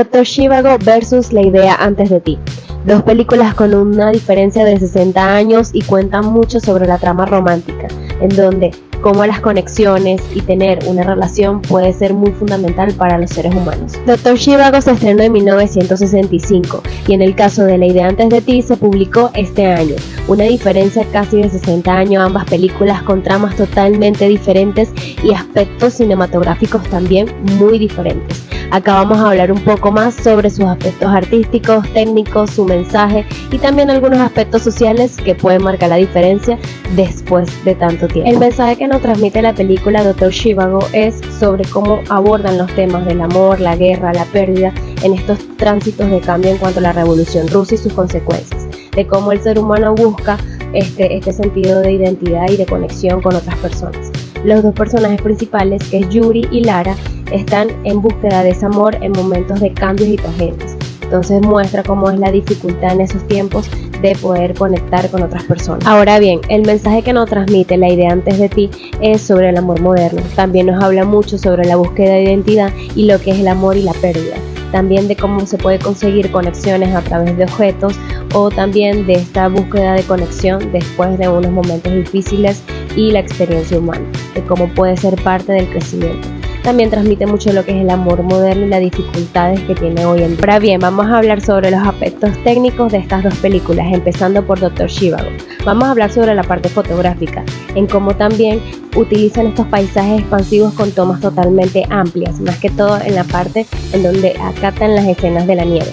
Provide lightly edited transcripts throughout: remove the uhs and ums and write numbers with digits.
Dr. Zhivago versus La idea antes de ti. Dos películas con una diferencia de 60 años y cuentan mucho sobre la trama romántica, en donde cómo las conexiones y tener una relación puede ser muy fundamental para los seres humanos. Dr. Zhivago se estrenó en 1965 y en el caso de La idea antes de ti se publicó este año. Una diferencia casi de 60 años, ambas películas con tramas totalmente diferentes y aspectos cinematográficos también muy diferentes. Acá vamos a hablar un poco más sobre sus aspectos artísticos, técnicos, su mensaje y también algunos aspectos sociales que pueden marcar la diferencia después de tanto tiempo. El mensaje que nos transmite la película Dr. Zhivago es sobre cómo abordan los temas del amor, la guerra, la pérdida en estos tránsitos de cambio en cuanto a la revolución rusa y sus consecuencias, de cómo el ser humano busca este sentido de identidad y de conexión con otras personas. Los dos personajes principales, que es Yuri y Lara, están en búsqueda de ese amor en momentos de cambios y tragedias. Entonces muestra cómo es la dificultad en esos tiempos de poder conectar con otras personas. Ahora bien, el mensaje que nos transmite La idea antes de ti es sobre el amor moderno. También nos habla mucho sobre la búsqueda de identidad y lo que es el amor y la pérdida. También de cómo se puede conseguir conexiones a través de objetos o también de esta búsqueda de conexión después de unos momentos difíciles y la experiencia humana, de cómo puede ser parte del crecimiento. También transmite mucho lo que es el amor moderno y las dificultades que tiene hoy en día. Ahora bien, vamos a hablar sobre los aspectos técnicos de estas dos películas, empezando por Dr. Zhivago. Vamos a hablar sobre la parte fotográfica, en cómo también utilizan estos paisajes expansivos con tomas totalmente amplias, más que todo en la parte en donde acatan las escenas de la nieve.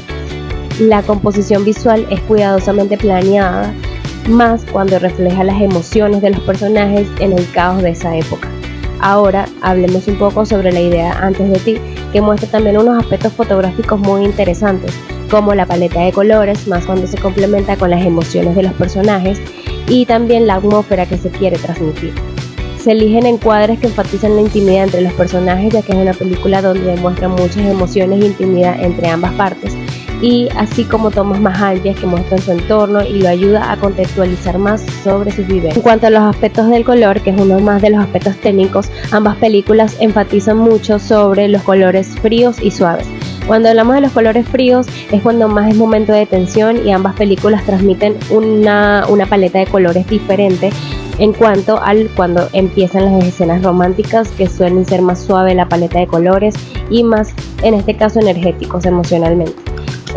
La composición visual es cuidadosamente planeada, más cuando refleja las emociones de los personajes en el caos de esa época. Ahora hablemos un poco sobre La idea antes de ti, que muestra también unos aspectos fotográficos muy interesantes, como la paleta de colores, más cuando se complementa con las emociones de los personajes y también la atmósfera que se quiere transmitir. Se eligen encuadres que enfatizan la intimidad entre los personajes, ya que es una película donde demuestra muchas emociones e intimidad entre ambas partes, y así como tomas más amplias que muestran su entorno y lo ayuda a contextualizar más sobre sus vivencias. En cuanto a los aspectos del color, que es uno más de los aspectos técnicos, ambas películas enfatizan mucho sobre los colores fríos y suaves. Cuando hablamos de los colores fríos es cuando más es momento de tensión y ambas películas transmiten una paleta de colores diferente en cuanto al cuando empiezan las escenas románticas, que suelen ser más suave la paleta de colores y más, en este caso, energéticos emocionalmente.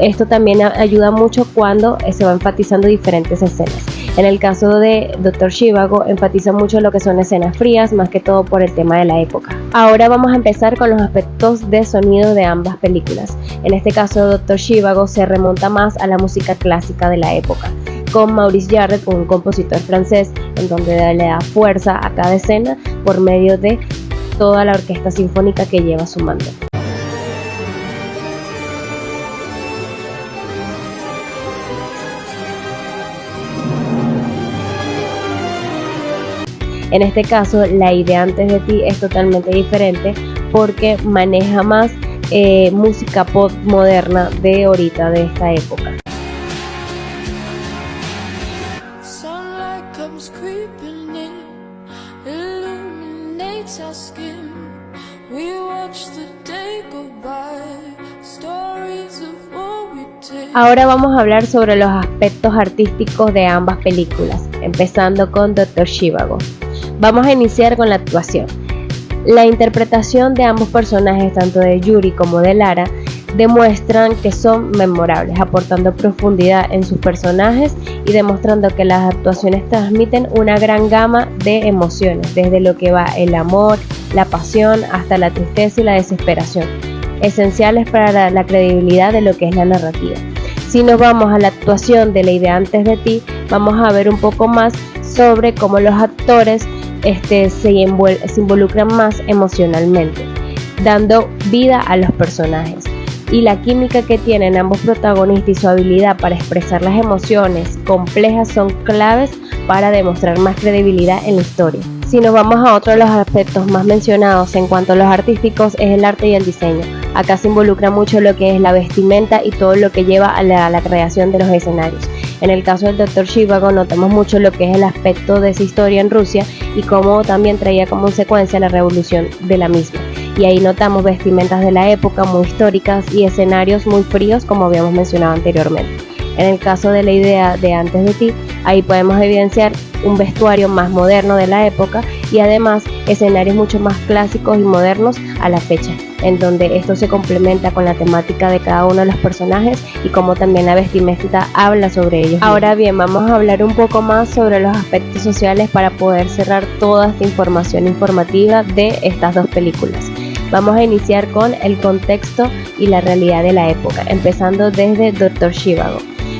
Esto también ayuda mucho cuando se va enfatizando diferentes escenas. En el caso de Dr. Zhivago enfatiza mucho lo que son escenas frías, más que todo por el tema de la época. Ahora vamos a empezar con los aspectos de sonido de ambas películas. En este caso Dr. Zhivago se remonta más a la música clásica de la época, con Maurice Jarre, un compositor francés, en donde le da fuerza a cada escena por medio de toda la orquesta sinfónica que lleva su mando. En este caso, La idea antes de ti es totalmente diferente porque maneja más música pop moderna de ahorita, de esta época. Ahora vamos a hablar sobre los aspectos artísticos de ambas películas, empezando con Dr. Zhivago. Vamos a iniciar con la actuación. La interpretación de ambos personajes, tanto de Yuri como de Lara, demuestran que son memorables, aportando profundidad en sus personajes y demostrando que las actuaciones transmiten una gran gama de emociones, desde lo que va el amor, la pasión, hasta la tristeza y la desesperación, esenciales para la credibilidad de lo que es la narrativa. Si nos vamos a la actuación de La idea antes de ti, vamos a ver un poco más sobre cómo los actores se involucran más emocionalmente, dando vida a los personajes. Y la química que tienen ambos protagonistas y su habilidad para expresar las emociones complejas son claves para demostrar más credibilidad en la historia. Si nos vamos a otro de los aspectos más mencionados en cuanto a los artísticos, es el arte y el diseño. Acá se involucra mucho lo que es la vestimenta y todo lo que lleva a la creación de los escenarios. En el caso del Dr. Zhivago notamos mucho lo que es el aspecto de esa historia en Rusia y cómo también traía como consecuencia la revolución de la misma. y ahí notamos vestimentas de la época muy históricas y escenarios muy fríos, como habíamos mencionado anteriormente. En el caso de La idea de Antes de ti, ahí podemos evidenciar un vestuario más moderno de la época y además escenarios mucho más clásicos y modernos a la fecha, en donde esto se complementa con la temática de cada uno de los personajes y como también la vestimenta habla sobre ellos. Ahora bien, vamos a hablar un poco más sobre los aspectos sociales para poder cerrar toda esta información informativa de estas dos películas. Vamos a iniciar con el contexto y la realidad de la época, empezando desde Dr. Zhivago.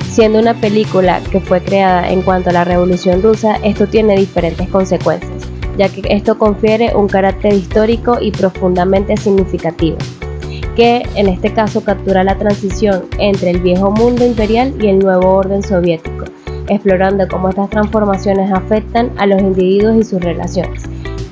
Siendo una película que fue creada en cuanto a la Revolución Rusa, esto tiene diferentes consecuencias, ya que esto confiere un carácter histórico y profundamente significativo, que en este caso captura la transición entre el viejo mundo imperial y el nuevo orden soviético, explorando cómo estas transformaciones afectan a los individuos y sus relaciones.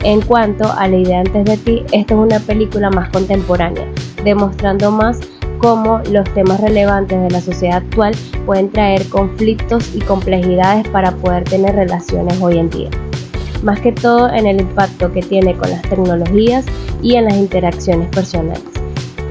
En cuanto a La idea antes de ti, esta es una película más contemporánea, demostrando más cómo los temas relevantes de la sociedad actual pueden traer conflictos y complejidades para poder tener relaciones hoy en día. Más que todo en el impacto que tiene con las tecnologías y en las interacciones personales,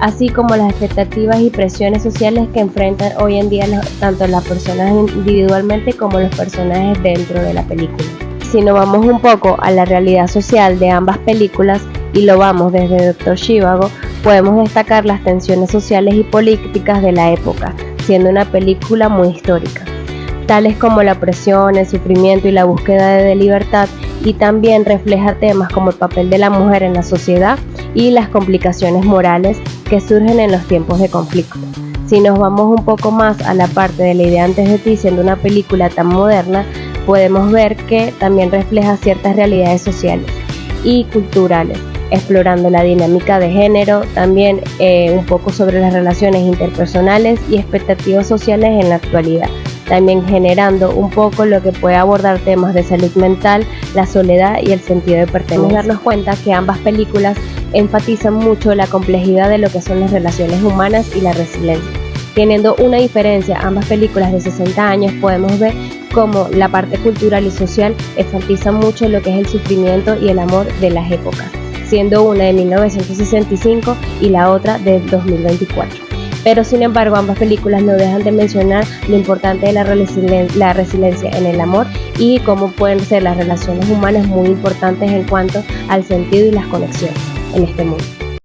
así como las expectativas y presiones sociales que enfrentan hoy en día tanto las personas individualmente como los personajes dentro de la película. Si nos vamos un poco a la realidad social de ambas películas y lo vamos desde Dr. Zhivago, podemos destacar las tensiones sociales y políticas de la época, siendo una película muy histórica, tales como la opresión, el sufrimiento y la búsqueda de libertad, y también refleja temas como el papel de la mujer en la sociedad y las complicaciones morales que surgen en los tiempos de conflicto. Si nos vamos un poco más a la parte de La idea antes de ti, siendo una película tan moderna, podemos ver que también refleja ciertas realidades sociales y culturales, explorando la dinámica de género, también un poco sobre las relaciones interpersonales y expectativas sociales en la actualidad, también generando un poco lo que puede abordar temas de salud mental, la soledad y el sentido de pertenencia. Podemos darnos cuenta que ambas películas enfatizan mucho la complejidad de lo que son las relaciones humanas y la resiliencia. Teniendo una diferencia, ambas películas de 60 años podemos ver cómo la parte cultural y social enfatiza mucho lo que es el sufrimiento y el amor de las épocas, siendo una de 1965 y la otra de 2024. Pero sin embargo, ambas películas no dejan de mencionar lo importante de la resiliencia en el amor y cómo pueden ser las relaciones humanas muy importantes en cuanto al sentido y las conexiones en este mundo.